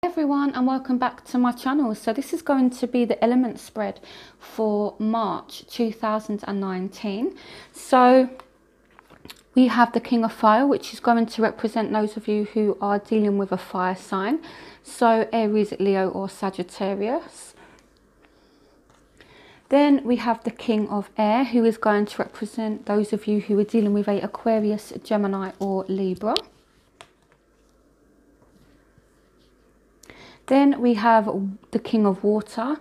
Everyone, and welcome back to my channel. So this is going to be the element spread for March 2019. So we have the King of Fire, which is going to represent those of you who are dealing with a fire sign, so Aries, Leo or Sagittarius. Then we have the King of Air, who is going to represent those of you who are dealing with a Aquarius, Gemini or Libra. Then we have the King of Water,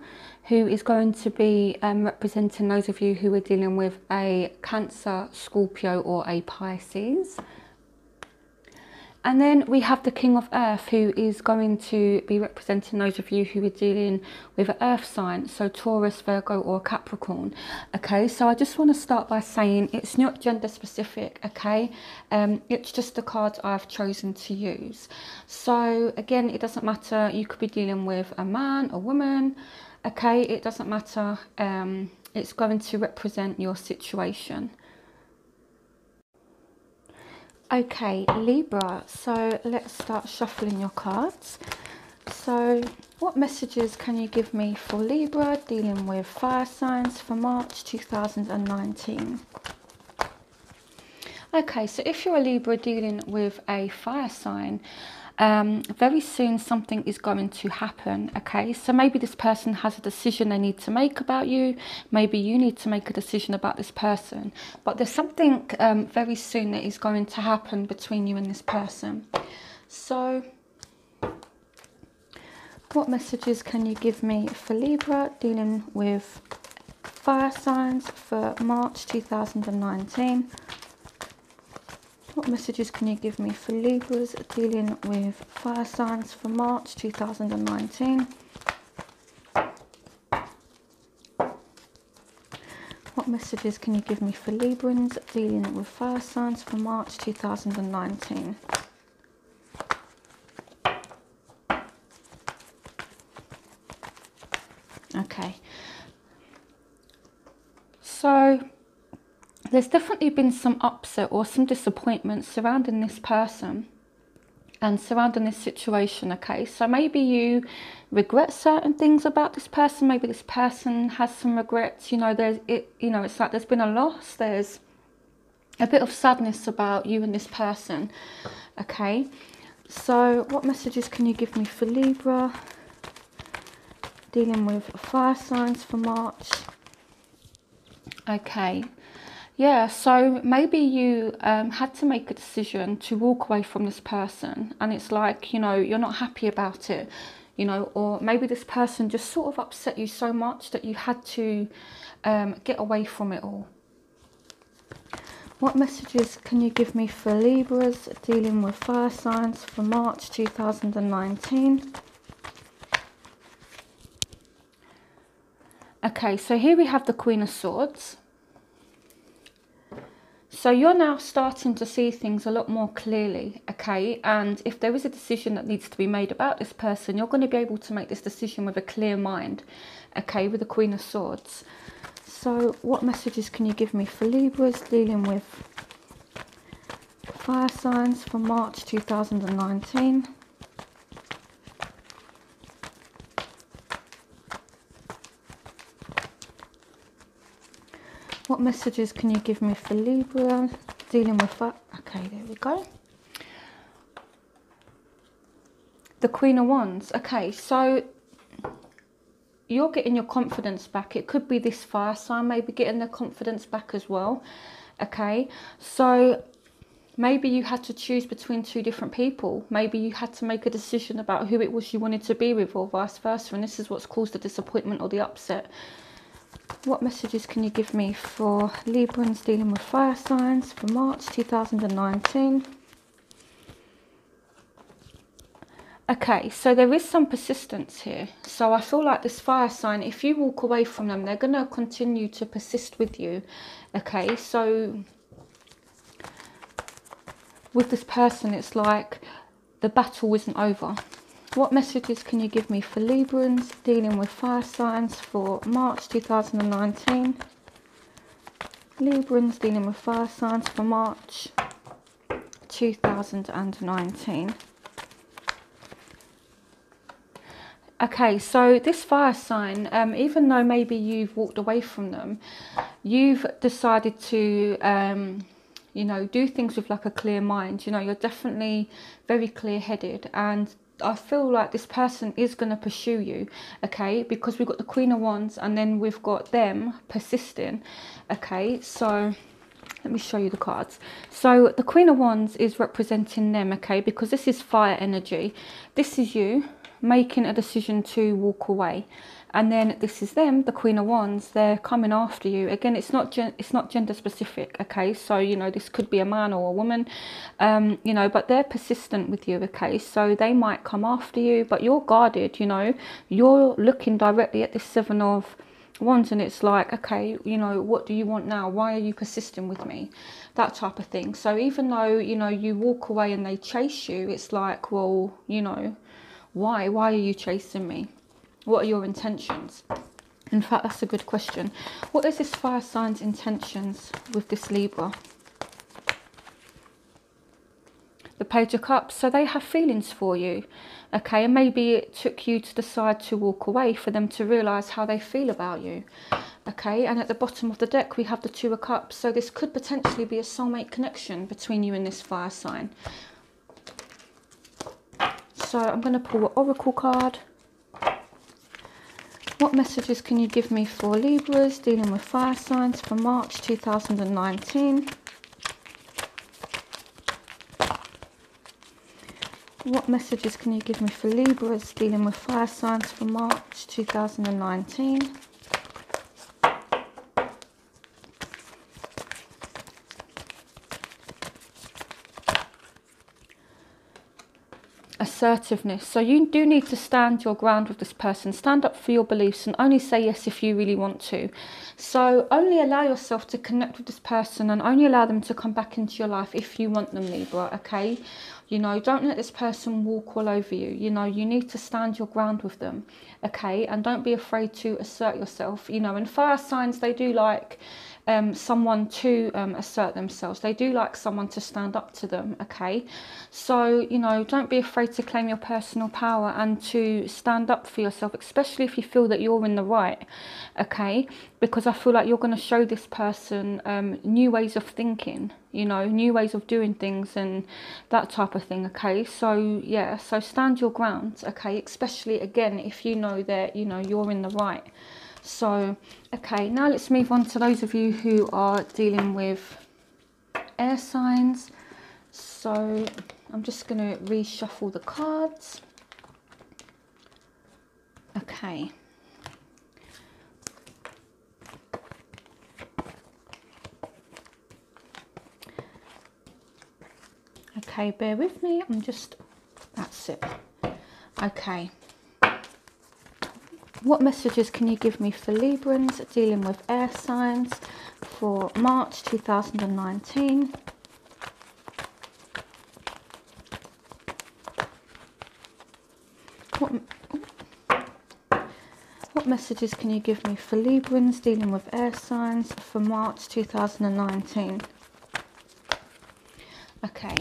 who is going to be representing those of you who are dealing with a Cancer, Scorpio or a Pisces. And then we have the King of Earth, who is going to be representing those of you who are dealing with an earth sign, so Taurus, Virgo or Capricorn. Okay, so I just want to start by saying it's not gender specific, okay? It's just the cards I've chosen to use. So again, it doesn't matter, you could be dealing with a man, a woman, okay? It doesn't matter, it's going to represent your situation. Okay, Libra, so let's start shuffling your cards. So what messages can you give me for Libra dealing with fire signs for March 2019? Okay, so if you're a Libra dealing with a fire sign, very soon something is going to happen. Okay, so maybe this person has a decision they need to make about you, maybe you need to make a decision about this person, but there's something very soon that is going to happen between you and this person. So what messages can you give me for Libra dealing with fire signs for March 2019? What messages can you give me for Libras dealing with fire signs for March 2019? What messages can you give me for Librans dealing with fire signs for March 2019? Okay. So there's definitely been some upset or some disappointment surrounding this person and surrounding this situation, okay? So maybe you regret certain things about this person, maybe this person has some regrets, you know, it's like there's been a loss, there's a bit of sadness about you and this person, okay? So what messages can you give me for Libra dealing with fire signs for March? Okay. Yeah, so maybe you had to make a decision to walk away from this person, and it's like, you know, you're not happy about it, you know, or maybe this person just sort of upset you so much that you had to get away from it all. What messages can you give me for Libras dealing with fire signs for March 2019? Okay, so here we have the Queen of Swords. So you're now starting to see things a lot more clearly, okay? And if there is a decision that needs to be made about this person, you're going to be able to make this decision with a clear mind, okay, with the Queen of Swords. So what messages can you give me for Libras dealing with fire signs for March 2019? What messages can you give me for Libra dealing with fire? Okay, there we go. The Queen of Wands. Okay, so you're getting your confidence back. It could be this fire sign maybe getting their confidence back as well. Okay, so maybe you had to choose between two different people. Maybe you had to make a decision about who it was you wanted to be with, or vice versa, and this is what's caused the disappointment or the upset. What messages can you give me for Librans dealing with fire signs for March 2019? Okay, so there is some persistence here. So I feel like this fire sign, if you walk away from them, they're going to continue to persist with you. Okay, so with this person, it's like the battle isn't over. What messages can you give me for Librans dealing with fire signs for March 2019? Librans dealing with fire signs for March 2019. Okay, so this fire sign, even though maybe you've walked away from them, you've decided to, you know, do things with like a clear mind. You know, you're definitely very clear-headed, and I feel like this person is going to pursue you, okay, because we've got the Queen of Wands and then we've got them persisting, okay. So let me show you the cards. So the Queen of Wands is representing them, okay, because this is fire energy. This is you making a decision to walk away, and then this is them, the Queen of Wands. They're coming after you. Again, it's not gender specific, okay. So you know, this could be a man or a woman, you know, but they're persistent with you, okay. So they might come after you, but you're guarded. You know, you're looking directly at this Seven of Wands, and it's like, okay, you know, what do you want now? Why are you persisting with me? That type of thing. So even though, you know, you walk away and they chase you, it's like, well, you know, why are you chasing me? What are your intentions? In fact, that's a good question. What is this fire sign's intentions with this Libra? The Page of Cups. So they have feelings for you, okay, and maybe it took you to decide to walk away for them to realize how they feel about you, okay. And at the bottom of the deck we have the Two of Cups. So this could potentially be a soulmate connection between you and this fire sign. So I'm going to pull an oracle card. What messages can you give me for Libras dealing with fire signs for March 2019? What messages can you give me for Libras dealing with fire signs for March 2019? Assertiveness. So you do need to stand your ground with this person. Stand up for your beliefs and only say yes if you really want to. So only allow yourself to connect with this person and only allow them to come back into your life if you want them, Libra, okay? You know, don't let this person walk all over you. You know, you need to stand your ground with them, okay? And don't be afraid to assert yourself. You know, and fire signs, they do like someone to assert themselves. They do like someone to stand up to them, okay? So, you know, don't be afraid to claim your personal power and to stand up for yourself, especially if you feel that you're in the right, okay? Because I feel like you're going to show this person new ways of thinking, you know, new ways of doing things and that type of thing, okay? So yeah, so stand your ground, okay? Especially again if you know that, you know, you're in the right. So okay, now let's move on to those of you who are dealing with air signs. So I'm just going to reshuffle the cards. Okay. Okay, bear with me. That's it. Okay. What messages can you give me for Librans dealing with air signs for March 2019? What messages can you give me for Librans dealing with air signs for March 2019? Okay.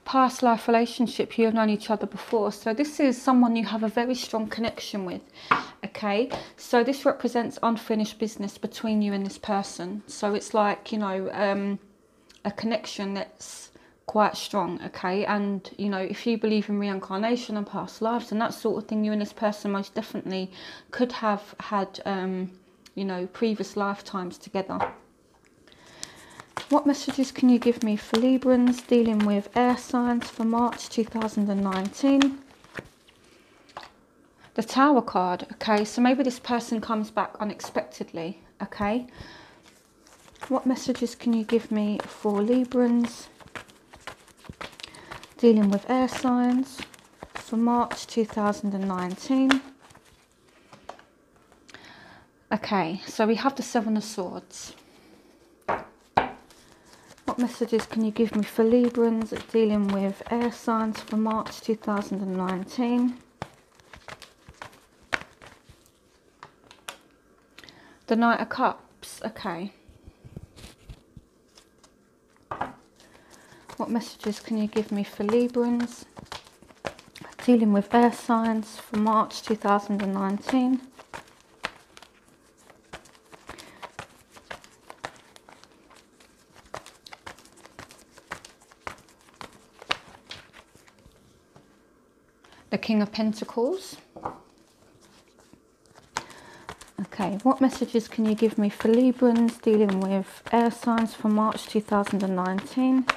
Past life relationship, you have known each other before. So this is someone you have a very strong connection with, okay? So this represents unfinished business between you and this person. So it's like, you know, a connection that's quite strong, okay? And, you know, if you believe in reincarnation and past lives and that sort of thing, you and this person most definitely could have had, you know, previous lifetimes together. What messages can you give me for Librans dealing with air signs for March 2019? The Tower card, okay, so maybe this person comes back unexpectedly, okay? What messages can you give me for Librans dealing with air signs for March 2019? Okay, so we have the Seven of Swords. What messages can you give me for Librans dealing with air signs for March 2019? The Knight of Cups, okay. What messages can you give me for Librans dealing with air signs for March 2019. The King of Pentacles. Okay, what messages can you give me for Librans dealing with air signs for March 2019?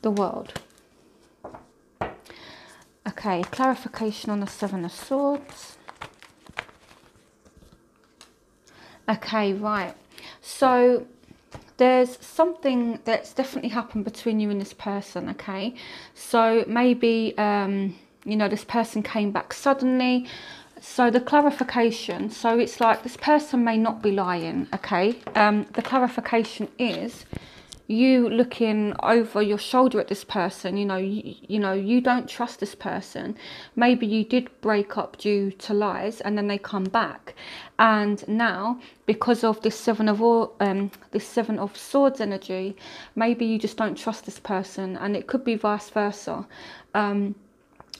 The World. Okay, clarification on the Seven of Swords. Okay, right. So there's something that's definitely happened between you and this person, okay? So maybe, you know, this person came back suddenly. So the clarification, so it's like this person may not be lying, okay? The clarification is you looking over your shoulder at this person. You know, you don't trust this person. Maybe you did break up due to lies, and then they come back, and now because of this Seven of Swords energy, maybe you just don't trust this person, and it could be vice versa.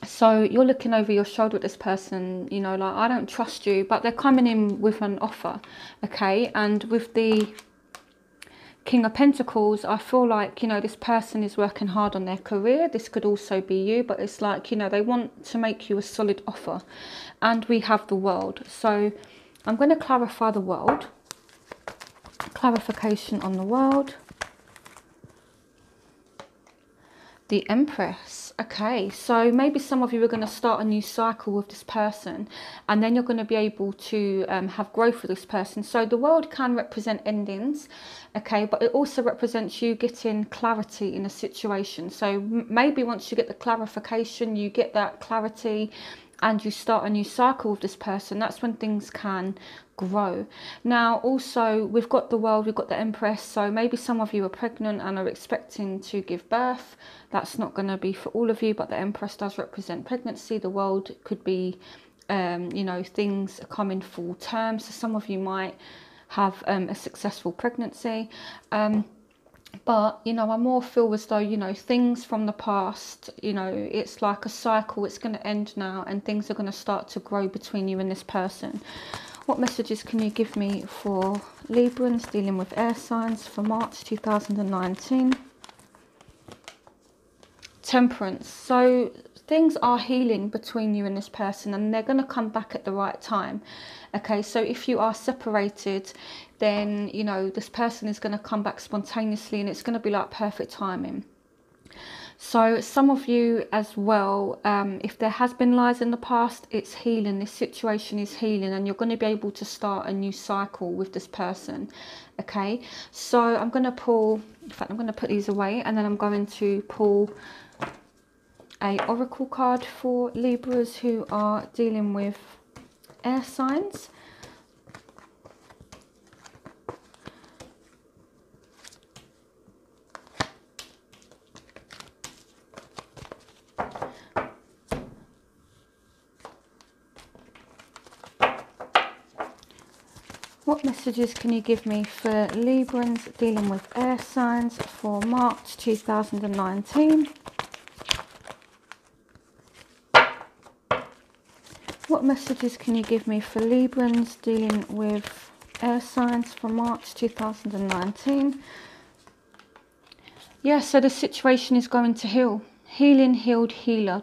So you're looking over your shoulder at this person, you know, like, I don't trust you, but they're coming in with an offer, okay? And with the King of Pentacles, I feel like, you know, this person is working hard on their career. This could also be you, but it's like, you know, they want to make you a solid offer. And we have the World. So I'm going to clarify the World. Clarification on the World. The Empress. Okay, so maybe some of you are going to start a new cycle with this person, and then you're going to be able to have growth with this person. So the World can represent endings, okay, but it also represents you getting clarity in a situation. So maybe once you get the clarification, you get that clarity, and you start a new cycle with this person, that's when things can grow. Now also, we've got the World, we've got the Empress, so maybe some of you are pregnant and are expecting to give birth. That's not going to be for all of you, but the Empress does represent pregnancy. The World could be, you know, things come in full term, so some of you might have a successful pregnancy. But, you know, I more feel as though, you know, things from the past, you know, it's like a cycle. It's going to end now, and things are going to start to grow between you and this person. What messages can you give me for Librans dealing with air signs for March 2019? Temperance. So things are healing between you and this person, and they're going to come back at the right time. Okay, so if you are separated, then, you know, this person is going to come back spontaneously, and it's going to be like perfect timing. So some of you as well, if there has been lies in the past, it's healing. This situation is healing, and you're going to be able to start a new cycle with this person. Okay, so I'm going to pull, in fact, I'm going to put these away, and then I'm going to pull a oracle card for Libras who are dealing with air signs. What messages can you give me for Librans dealing with air signs for March 2019? What messages can you give me for Librans dealing with air signs for March 2019? Yeah, so the situation is going to heal. Healing, healed, healer.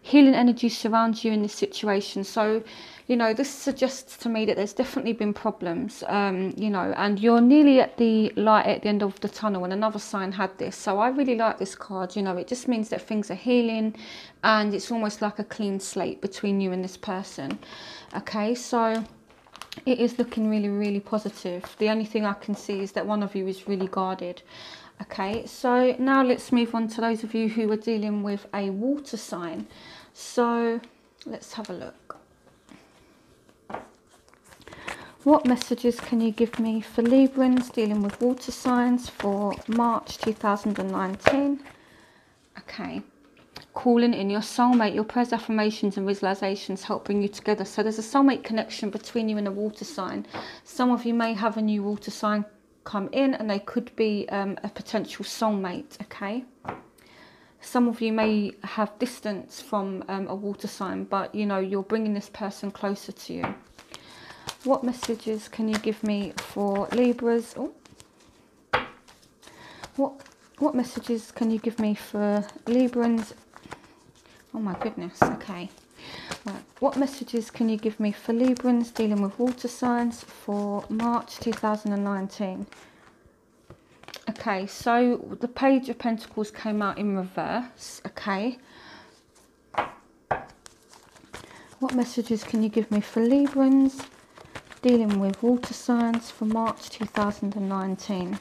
Healing energy surrounds you in this situation. So, you know, this suggests to me that there's definitely been problems, you know, and you're nearly at the light at the end of the tunnel, and another sign had this. So I really like this card. You know, it just means that things are healing, and it's almost like a clean slate between you and this person. Okay, so it is looking really, really positive. The only thing I can see is that one of you is really guarded. Okay, so now let's move on to those of you who are dealing with a water sign. So let's have a look. What messages can you give me for Librans dealing with water signs for March 2019? Okay. Calling in your soulmate. Your prayers, affirmations and visualizations help bring you together. So there's a soulmate connection between you and a water sign. Some of you may have a new water sign come in, and they could be a potential soulmate. Okay. some of you may have distance from a water sign, but you know, you're bringing this person closer to you. What messages can you give me for Libras? Oh. What messages can you give me for Librans? Oh my goodness, okay. Right. What messages can you give me for Librans dealing with water signs for March 2019? Okay, so the Page of Pentacles came out in reverse, okay. What messages can you give me for Librans dealing with water signs for March 2019?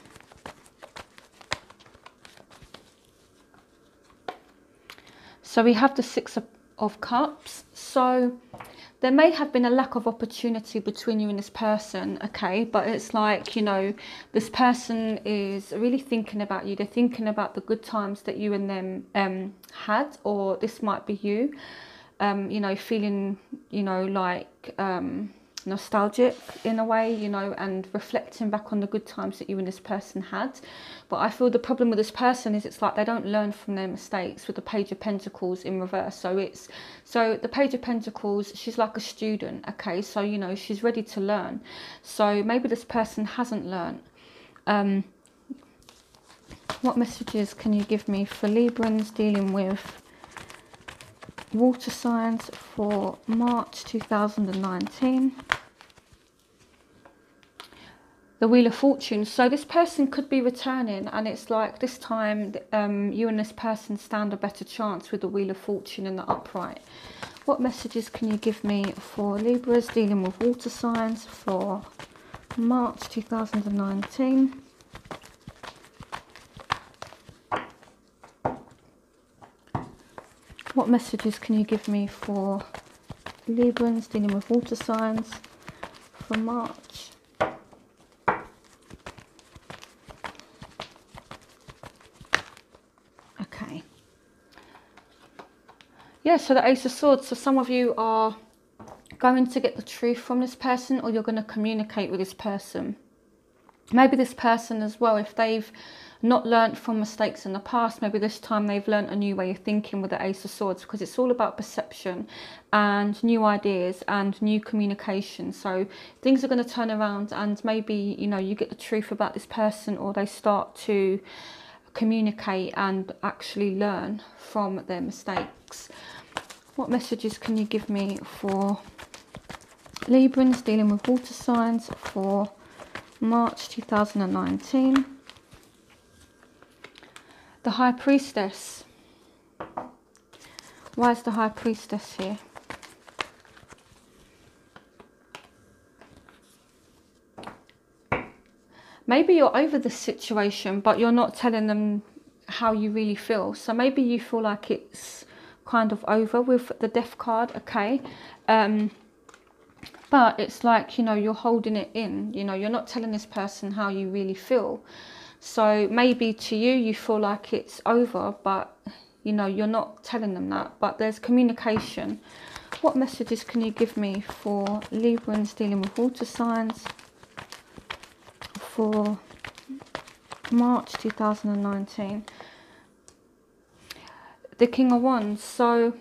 So we have the Six of Cups. So there may have been a lack of opportunity between you and this person, okay? But it's like, you know, this person is really thinking about you. They're thinking about the good times that you and them had, or this might be you, you know, feeling, you know, like nostalgic in a way, you know, and reflecting back on the good times that you and this person had. But I feel the problem with this person is it's like they don't learn from their mistakes, with the Page of Pentacles in reverse. So the Page of Pentacles, she's like a student, okay? So, you know, she's ready to learn. So maybe this person hasn't learned. What messages can you give me for Librans dealing with water signs for March 2019? The Wheel of Fortune. So this person could be returning, and it's like this time you and this person stand a better chance with the Wheel of Fortune in the upright. What messages can you give me for Libras dealing with water signs for March 2019? What messages can you give me for Librans dealing with water signs for March? Okay. Yeah, so the Ace of Swords. So some of you are going to get the truth from this person, or you're going to communicate with this person. Maybe this person as well, if they've not learnt from mistakes in the past, maybe this time they've learnt a new way of thinking with the Ace of Swords, because it's all about perception and new ideas and new communication. So things are going to turn around, and maybe, you know, you get the truth about this person, or they start to communicate and actually learn from their mistakes. What messages can you give me for Librans dealing with water signs for March 2019? The High Priestess. Why is the High Priestess here? Maybe you're over this situation, but you're not telling them how you really feel. So maybe you feel like it's kind of over with the Death card, okay? But it's like, you know, you're holding it in. You know, you're not telling this person how you really feel. So maybe to you, you feel like it's over, but, you know, you're not telling them that. But there's communication. What messages can you give me for Librans dealing with water signs for March 2019? The King of Wands. So,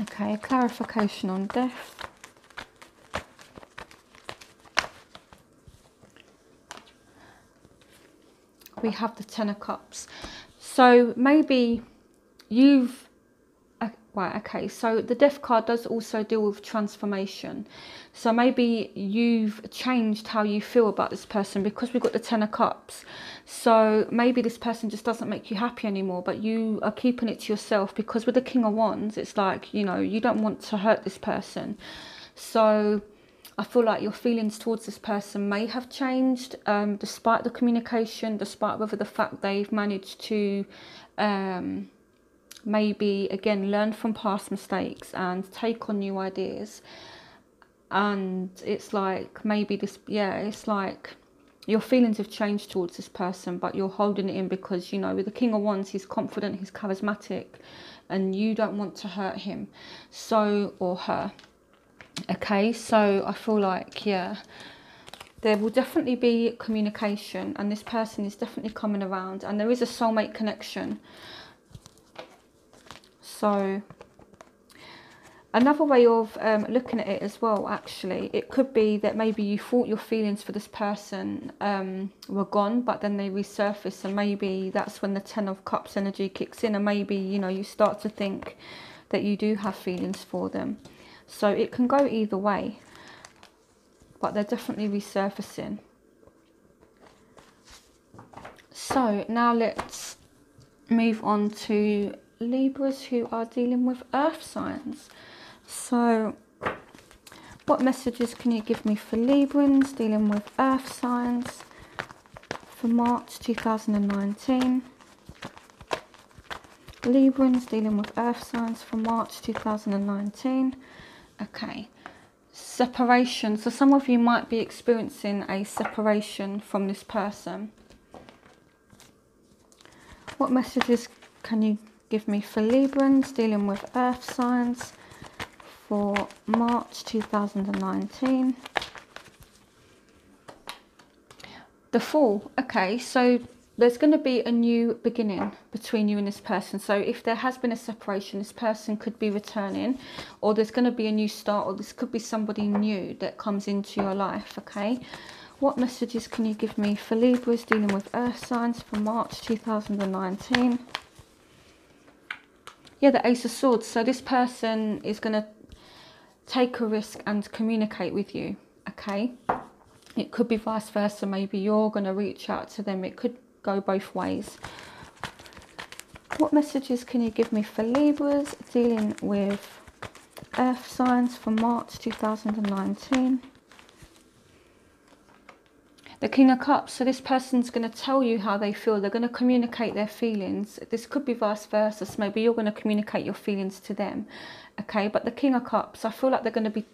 okay, clarification on death. We have the Ten of Cups. So maybe you've, right, okay, so the Death card does also deal with transformation. So maybe you've changed how you feel about this person, because we've got the Ten of Cups. So maybe this person just doesn't make you happy anymore, but you are keeping it to yourself, because with the King of Wands, it's like, you know, you don't want to hurt this person. So I feel like your feelings towards this person may have changed, despite the communication, despite whether the fact they've managed to maybe, again, learn from past mistakes and take on new ideas. And it's like, maybe this, yeah, it's like your feelings have changed towards this person, but you're holding it in because, you know, with the King of Wands, he's confident, he's charismatic, and you don't want to hurt him, so, or her. Okay, so I feel like, yeah, there will definitely be communication, and this person is definitely coming around, and there is a soulmate connection. So another way of looking at it as well, actually, it could be that maybe you thought your feelings for this person were gone, but then they resurface, and maybe that's when the 10 of Cups energy kicks in, and maybe, you know, you start to think that you do have feelings for them. So it can go either way, but they're definitely resurfacing. So now let's move on to Libras who are dealing with earth signs. So what messages can you give me for Librans dealing with earth signs for March 2019? Librans dealing with earth signs for March 2019. Okay, separation. So some of you might be experiencing a separation from this person. What messages can you give me for Librans dealing with earth signs for March 2019? The Fool. Okay, so there's going to be a new beginning between you and this person. So if there has been a separation, this person could be returning, or there's going to be a new start, or this could be somebody new that comes into your life. Okay, what messages can you give me for Libras dealing with earth signs for March 2019? Yeah, the Ace of Swords. So this person is going to take a risk and communicate with you. Okay, it could be vice versa. Maybe you're going to reach out to them. It could go both ways. What messages can you give me for Libras dealing with earth signs for March 2019? The King of Cups. So this person's going to tell you how they feel. They're going to communicate their feelings. This could be vice versa. So maybe you're going to communicate your feelings to them. Okay, but the King of Cups, I feel like they're going to be,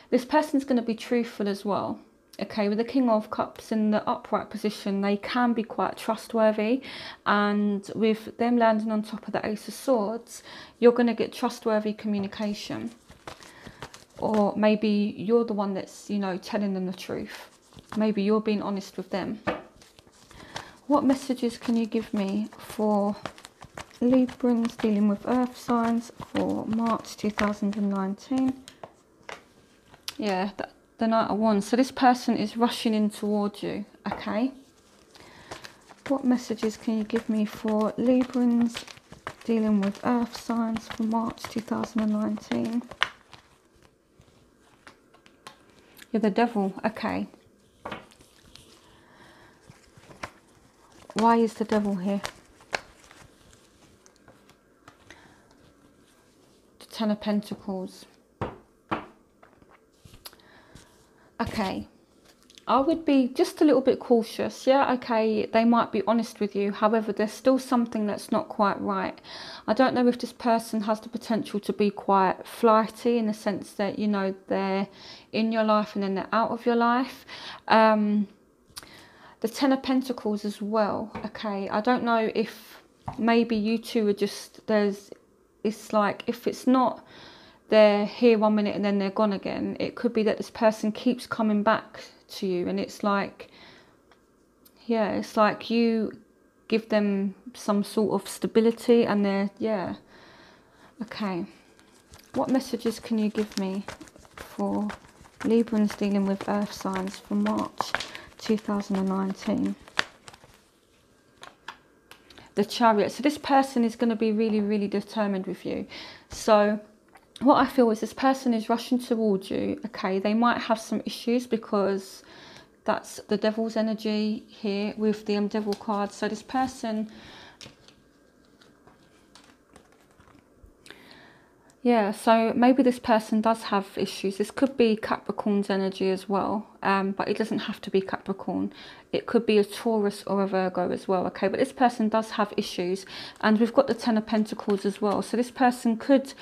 this person's going to be truthful as well. Okay, with the King of Cups in the upright position, they can be quite trustworthy, and with them landing on top of the Ace of Swords, you're going to get trustworthy communication, or maybe you're the one that's, you know, telling them the truth. Maybe you're being honest with them. What messages can you give me for Librans dealing with earth signs for March 2019? Yeah, the Knight of Wands. So this person is rushing in towards you. Okay, what messages can you give me for Librans dealing with earth signs for March 2019? You're the Devil. Okay, why is the Devil here? The Ten of Pentacles. Okay, I would be just a little bit cautious. Yeah, okay, they might be honest with you. However, there's still something that's not quite right. I don't know if this person has the potential to be quite flighty, in the sense that, you know, they're in your life and then they're out of your life. The Ten of Pentacles as well. Okay, I don't know if maybe you two are just, it's like, if it's not they're here 1 minute and then they're gone again, it could be that this person keeps coming back to you, and it's like, yeah, it's like you give them some sort of stability and they're, yeah. Okay, what messages can you give me for Librans dealing with earth signs for March 2019? The Chariot. So this person is going to be really, really determined with you. So what I feel is this person is rushing towards you. Okay, they might have some issues because that's the Devil's energy here with the Devil card. So this person, yeah, so maybe this person does have issues. This could be Capricorn's energy as well, but it doesn't have to be Capricorn. It could be a Taurus or a Virgo as well, okay? But this person does have issues, and we've got the Ten of Pentacles as well. So this person could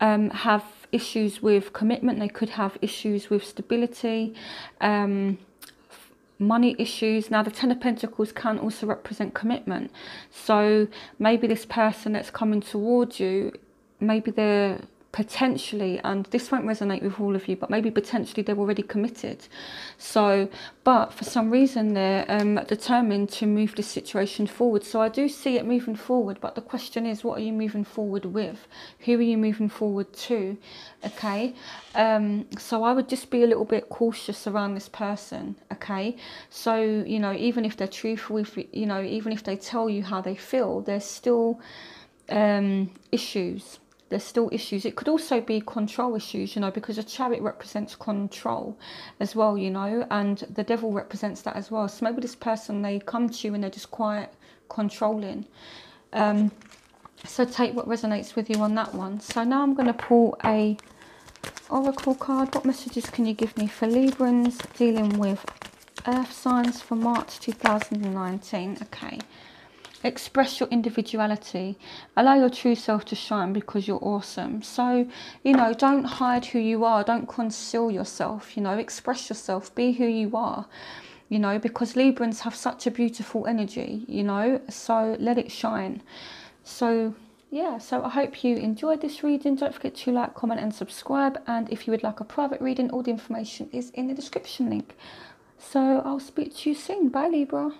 have issues with commitment. They could have issues with stability, money issues. Now the Ten of Pentacles can also represent commitment. So maybe this person that's coming towards you, maybe they're potentially, and this won't resonate with all of you, but maybe potentially they're already committed. So, but for some reason they're determined to move this situation forward. So I do see it moving forward, but the question is, what are you moving forward with? Who are you moving forward to? Okay, so I would just be a little bit cautious around this person. Okay, so, you know, even if they're truthful, if, you know, even if they tell you how they feel, there's still issues. There's still issues. It could also be control issues, you know, because a Chariot represents control as well, you know, and the Devil represents that as well. So maybe this person, they come to you and they're just quite controlling. So take what resonates with you on that one. So now I'm going to pull a oracle card. What messages can you give me for Librans dealing with earth signs for March 2019? Okay. Express your individuality. Allow your true self to shine because you're awesome. So, you know, don't hide who you are. Don't conceal yourself. You know, express yourself. Be who you are. You know, because Librans have such a beautiful energy, you know, so let it shine. So, yeah, so I hope you enjoyed this reading. Don't forget to like, comment and subscribe. And if you would like a private reading, all the information is in the description link. So I'll speak to you soon. Bye, Libra.